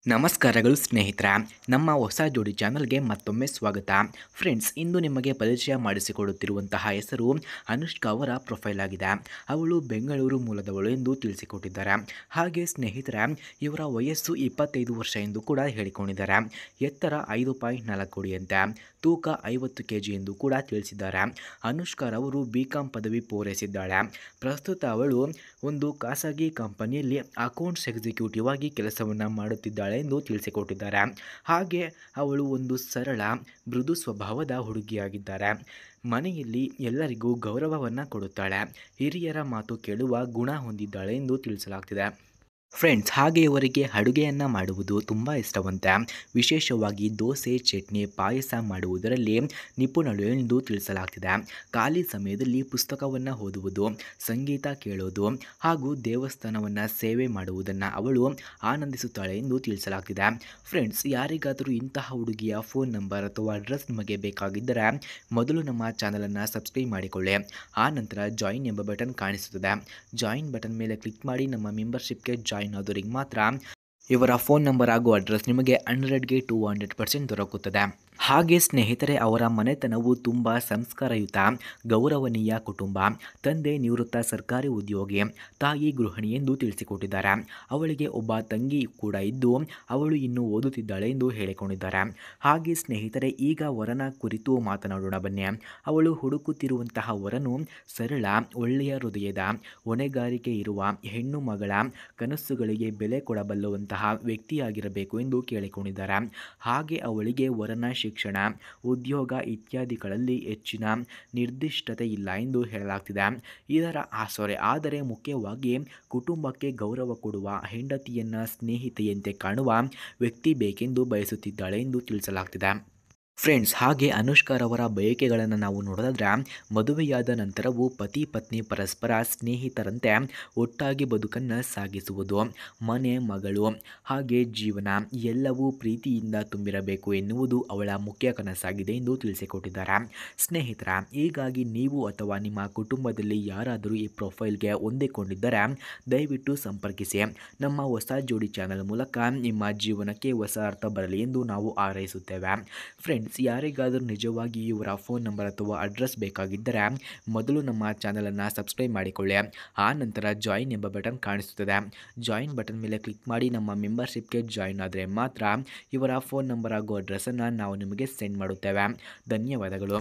ನಮಸ್ಕಾರಗಳು ಸ್ನೇಹಿತರೆ, ನಮ್ಮ ಹೊಸ ಜೋಡಿ ಚಾನಲ್ಗೆ ಮತ್ತೊಮ್ಮೆ ಸ್ವಾಗತ. ಫ್ರೆಂಡ್ಸ್, ಇಂದು ನಿಮಗೆ ಪರಿಚಯ ಮಾಡಿಸಿಕೊಡುತ್ತಿರುವಂತಹ ಹೆಸರು ಅನುಷ್ಕಾ ಅವರ ಪ್ರೊಫೈಲ್ ಆಗಿದೆ. ಅವಳು ಬೆಂಗಳೂರು ಮೂಲದವಳು ಎಂದು ತಿಳಿಸಿಕೊಟ್ಟಿದ್ದಾರೆ. ಹಾಗೆ ಸ್ನೇಹಿತರೆ, ಇವರ ವಯಸ್ಸು 25 ವರ್ಷ ಎಂದು ಕೂಡ ಹೇಳಿಕೊಂಡಿದ್ದಾರೆ. ಎತ್ತರ 5.4 ಅಡಿಯಂತೆ, ತೂಕ 50 kg ಎಂದು ಕೂಡ ತಿಳಿಸಿದ್ದಾರೆ. ಅನುಷ್ಕಾರವರು BCom ಪದವಿ ಪೂರೈಸಿದ್ದಾಳೆ. ಪ್ರಸ್ತುತ ಅವಳು ಒಂದು ಖಾಸಗಿ ಕಂಪನಿಯಲ್ಲಿ ಅಕೌಂಟ್ಸ್ ಎಕ್ಸಿಕ್ಯೂಟಿವ್ ಆಗಿ ಕೆಲಸವನ್ನು ಮಾಡುತ್ತಿದ್ದಾಳೆ ಎಂದು ತಿಳಿಸಿಕೊಟ್ಟಿದ್ದಾರೆ. ಹಾಗೆ ಅವಳು ಒಂದು ಸರಳ ಮೃದು ಸ್ವಭಾವದ ಹುಡುಗಿಯಾಗಿದ್ದಾರೆ. ಮನೆಯಲ್ಲಿ ಎಲ್ಲರಿಗೂ ಗೌರವವನ್ನು ಕೊಡುತ್ತಾಳೆ. ಹಿರಿಯರ ಮಾತು ಕೇಳುವ ಗುಣ ಹೊಂದಿದ್ದಾಳೆ ಎಂದು ತಿಳಿಸಲಾಗ್ತಿದೆ. ಫ್ರೆಂಡ್ಸ್, ಹಾಗೆ ಇವರಿಗೆ ಅಡುಗೆಯನ್ನು ಮಾಡುವುದು ತುಂಬ ಇಷ್ಟವಂತೆ. ವಿಶೇಷವಾಗಿ ದೋಸೆ, ಚಟ್ನಿ, ಪಾಯಸ ಮಾಡುವುದರಲ್ಲಿ ನಿಪುಣಳು ಎಂದು ತಿಳಿಸಲಾಗ್ತಿದೆ. ಖಾಲಿ ಸಮಯದಲ್ಲಿ ಪುಸ್ತಕವನ್ನು ಓದುವುದು, ಸಂಗೀತ ಕೇಳೋದು ಹಾಗೂ ದೇವಸ್ಥಾನವನ್ನು ಸೇವೆ ಮಾಡುವುದನ್ನು ಅವಳು ಆನಂದಿಸುತ್ತಾಳೆ ಎಂದು ತಿಳಿಸಲಾಗ್ತಿದೆ. ಫ್ರೆಂಡ್ಸ್, ಯಾರಿಗಾದರೂ ಇಂತಹ ಹುಡುಗಿಯ ಫೋನ್ ನಂಬರ್ ಅಥವಾ ಅಡ್ರೆಸ್ ನಿಮಗೆ ಬೇಕಾಗಿದ್ದರೆ ಮೊದಲು ನಮ್ಮ ಚಾನಲನ್ನು ಸಬ್ಸ್ಕ್ರೈಬ್ ಮಾಡಿಕೊಳ್ಳಿ. ಆ ನಂತರ ಜಾಯಿನ್ ಎಂಬ ಬಟನ್ ಕಾಣಿಸುತ್ತದೆ. ಜಾಯಿನ್ ಬಟನ್ ಮೇಲೆ ಕ್ಲಿಕ್ ಮಾಡಿ ನಮ್ಮ ಮೆಂಬರ್ಶಿಪ್ಗೆ ಜಾಯಿನ್ ಆದವರಿಗೆ ಮಾತ್ರ ಇವರ ಫೋನ್ ನಂಬರ್ ಹಾಗೂ ಅಡ್ರೆಸ್ ನಿಮಗೆ 100ಗೆ 200% ದೊರಕುತ್ತದೆ. ಹಾಗೆ ಸ್ನೇಹಿತರೆ, ಅವರ ಮನೆತನವು ತುಂಬ ಸಂಸ್ಕಾರಯುತ, ಗೌರವನೀಯ ಕುಟುಂಬ. ತಂದೆ ನಿವೃತ್ತ ಸರ್ಕಾರಿ ಉದ್ಯೋಗಿ, ತಾಯಿ ಗೃಹಿಣಿ ಎಂದು ತಿಳಿಸಿಕೊಟ್ಟಿದ್ದಾರೆ. ಅವಳಿಗೆ ಒಬ್ಬ ತಂಗಿ ಕೂಡ ಇದ್ದು ಅವಳು ಇನ್ನೂ ಓದುತ್ತಿದ್ದಾಳೆ ಎಂದು ಹೇಳಿಕೊಂಡಿದ್ದಾರೆ. ಹಾಗೆ ಸ್ನೇಹಿತರೆ, ಈಗ ವರನ ಕುರಿತು ಮಾತನಾಡೋಣ ಬನ್ನಿ. ಅವಳು ಹುಡುಕುತ್ತಿರುವಂತಹ ವರನು ಸರಳ, ಒಳ್ಳೆಯ ಹೃದಯದ, ಹೊಣೆಗಾರಿಕೆ ಇರುವ ಹೆಣ್ಣು ಮಗಳ ಕನಸುಗಳಿಗೆ ಬೆಲೆ ಕೊಡಬಲ್ಲುವಂತಹ ವ್ಯಕ್ತಿಯಾಗಿರಬೇಕು ಎಂದು ಕೇಳಿಕೊಂಡಿದ್ದಾರೆ. ಹಾಗೆ ಅವಳಿಗೆ ವರನ ಶಿಕ್ಷಣ, ಉದ್ಯೋಗ ಇತ್ಯಾದಿಗಳಲ್ಲಿ ಹೆಚ್ಚಿನ ನಿರ್ದಿಷ್ಟತೆ ಇಲ್ಲ ಎಂದು ಹೇಳಲಾಗ್ತಿದೆ. ಆದರೆ ಮುಖ್ಯವಾಗಿ ಕುಟುಂಬಕ್ಕೆ ಗೌರವ ಕೊಡುವ, ಹೆಂಡತಿಯನ್ನು ಸ್ನೇಹಿತೆಯಂತೆ ಕಾಣುವ ವ್ಯಕ್ತಿ ಬೇಕೆಂದು ಬಯಸುತ್ತಿದ್ದಾಳೆ ಎಂದು ತಿಳಿಸಲಾಗ್ತಿದೆ. ಫ್ರೆಂಡ್ಸ್, ಹಾಗೆ ಅನುಷ್ಕಾರವರ ಬಯಕೆಗಳನ್ನು ನಾವು ನೋಡೋದಾದರೆ, ಮದುವೆಯಾದ ನಂತರವೂ ಪತಿ ಪತ್ನಿ ಪರಸ್ಪರ ಸ್ನೇಹಿತರಂತೆ ಒಟ್ಟಾಗಿ ಬದುಕನ್ನು ಸಾಗಿಸುವುದು, ಮನೆ, ಮಗಳು ಹಾಗೆ ಜೀವನ ಎಲ್ಲವೂ ಪ್ರೀತಿಯಿಂದ ತುಂಬಿರಬೇಕು ಎನ್ನುವುದು ಅವಳ ಮುಖ್ಯ ಕನಸಾಗಿದೆ ಎಂದು ತಿಳಿಸಿಕೊಟ್ಟಿದ್ದಾರೆ. ಸ್ನೇಹಿತರ, ಹೀಗಾಗಿ ನೀವು ಅಥವಾ ನಿಮ್ಮ ಕುಟುಂಬದಲ್ಲಿ ಯಾರಾದರೂ ಈ ಪ್ರೊಫೈಲ್ಗೆ ಹೊಂದಿಕೊಂಡಿದ್ದರೆ ದಯವಿಟ್ಟು ಸಂಪರ್ಕಿಸಿ. ನಮ್ಮ ಹೊಸ ಜೋಡಿ ಚಾನಲ್ ಮೂಲಕ ನಿಮ್ಮ ಜೀವನಕ್ಕೆ ಹೊಸ ಅರ್ಥ ಬರಲಿ ಎಂದು ನಾವು ಹಾರೈಸುತ್ತೇವೆ. ಫ್ರೆಂಡ್ಸ್, ಯಾರಿಗಾದರೂ ನಿಜವಾಗಿ ಇವರ ಫೋನ್ ನಂಬರ್ ಅಥವಾ ಅಡ್ರೆಸ್ ಬೇಕಾಗಿದ್ದರೆ ಮೊದಲು ನಮ್ಮ ಚಾನಲನ್ನು ಸಬ್ಸ್ಕ್ರೈಬ್ ಮಾಡಿಕೊಳ್ಳಿ. ಆ ನಂತರ ಜಾಯಿನ್ ಎಂಬ ಬಟನ್ ಕಾಣಿಸುತ್ತದೆ. ಜಾಯಿನ್ ಬಟನ್ ಮೇಲೆ ಕ್ಲಿಕ್ ಮಾಡಿ ನಮ್ಮ ಮೆಂಬರ್ಶಿಪ್ಗೆ ಜಾಯಿನ್ ಆದರೆ ಮಾತ್ರ ಇವರ ಫೋನ್ ನಂಬರ್ ಹಾಗೂ ಅಡ್ರೆಸ್ಸನ್ನು ನಾವು ನಿಮಗೆ ಸೆಂಡ್ ಮಾಡುತ್ತೇವೆ. ಧನ್ಯವಾದಗಳು.